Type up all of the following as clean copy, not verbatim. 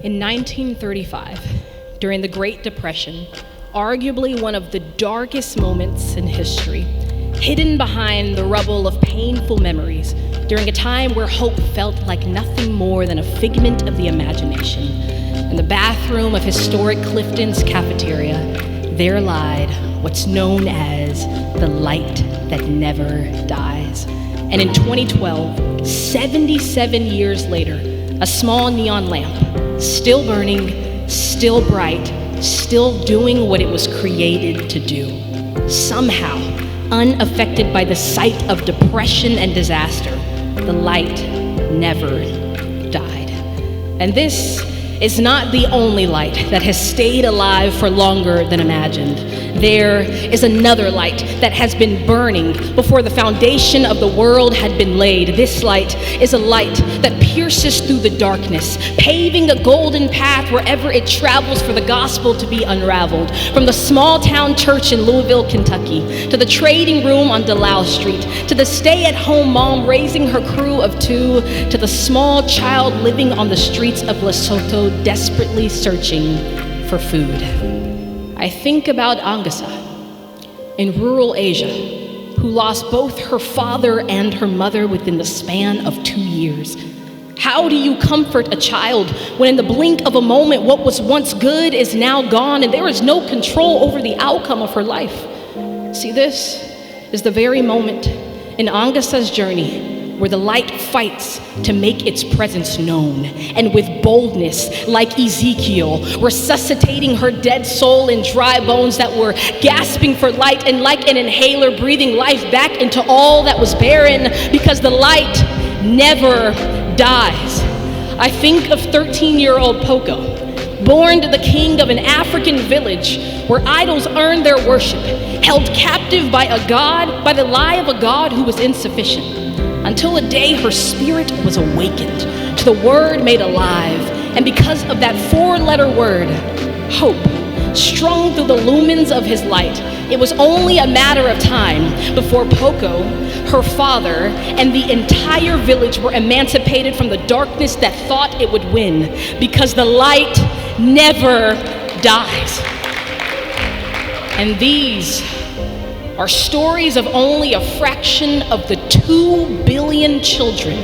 In 1935, during the Great Depression, arguably one of the darkest moments in history, hidden behind the rubble of painful memories, during a time where hope felt like nothing more than a figment of the imagination, in the bathroom of historic Clifton's cafeteria, there lied what's known as the light that never dies. And in 2012, 77 years later, a small neon lamp, still burning, still bright, still doing what it was created to do. Somehow, unaffected by the sight of depression and disaster, the light never died. And this is not the only light that has stayed alive for longer than imagined. There is another light that has been burning before the foundation of the world had been laid. This light is a light that pierces through the darkness, paving a golden path wherever it travels for the gospel to be unraveled. From the small town church in Louisville, Kentucky, to the trading room on Delisle Street, to the stay-at-home mom raising her crew of two, to the small child living on the streets of Lesotho desperately searching for food. I think about Angasa in rural Asia, who lost both her father and her mother within the span of 2 years. How do you comfort a child when in the blink of a moment what was once good is now gone and there is no control over the outcome of her life? See, this is the very moment in Angasa's journey where the light fights to make its presence known, and with boldness, like Ezekiel, resuscitating her dead soul in dry bones that were gasping for light, and like an inhaler, breathing life back into all that was barren, because the light never dies. I think of 13-year-old Poco, born to the king of an African village where idols earned their worship, held captive by the lie of a God who was insufficient, until a day her spirit was awakened to the word made alive. And because of that four-letter word, hope, strung through the lumens of his light, it was only a matter of time before Poco, her father, and the entire village were emancipated from the darkness that thought it would win, because the light never dies. And these are stories of only a fraction of the 2 billion children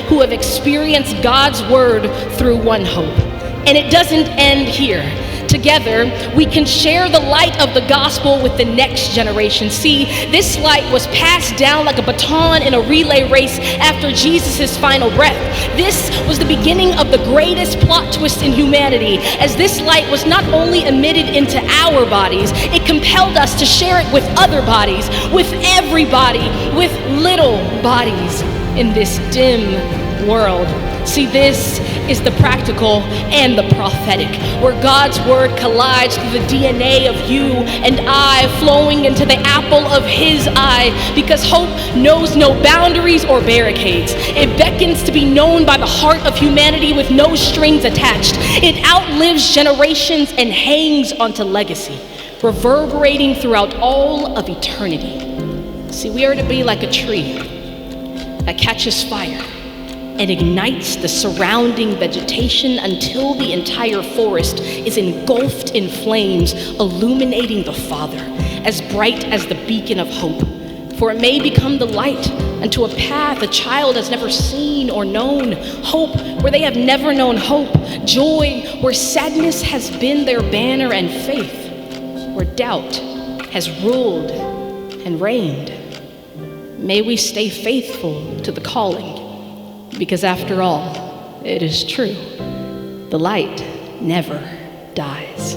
who have experienced God's word through one hope. And it doesn't end here. Together, we can share the light of the gospel with the next generation. See, this light was passed down like a baton in a relay race after Jesus' final breath. This was the beginning of the greatest plot twist in humanity, as this light was not only emitted into our bodies, it compelled us to share it with other bodies, with everybody, with little bodies in this dim world. See, this is the practical and the prophetic, where God's word collides through the DNA of you and I, flowing into the apple of his eye, because hope knows no boundaries or barricades. It beckons to be known by the heart of humanity with no strings attached. It outlives generations and hangs onto legacy, reverberating throughout all of eternity. See, we are to be like a tree that catches fire and ignites the surrounding vegetation until the entire forest is engulfed in flames, illuminating the Father, as bright as the beacon of hope. For it may become the light unto a path a child has never seen or known, hope where they have never known hope, joy where sadness has been their banner, and faith where doubt has ruled and reigned. May we stay faithful to the calling, because after all, it is true, the light never dies.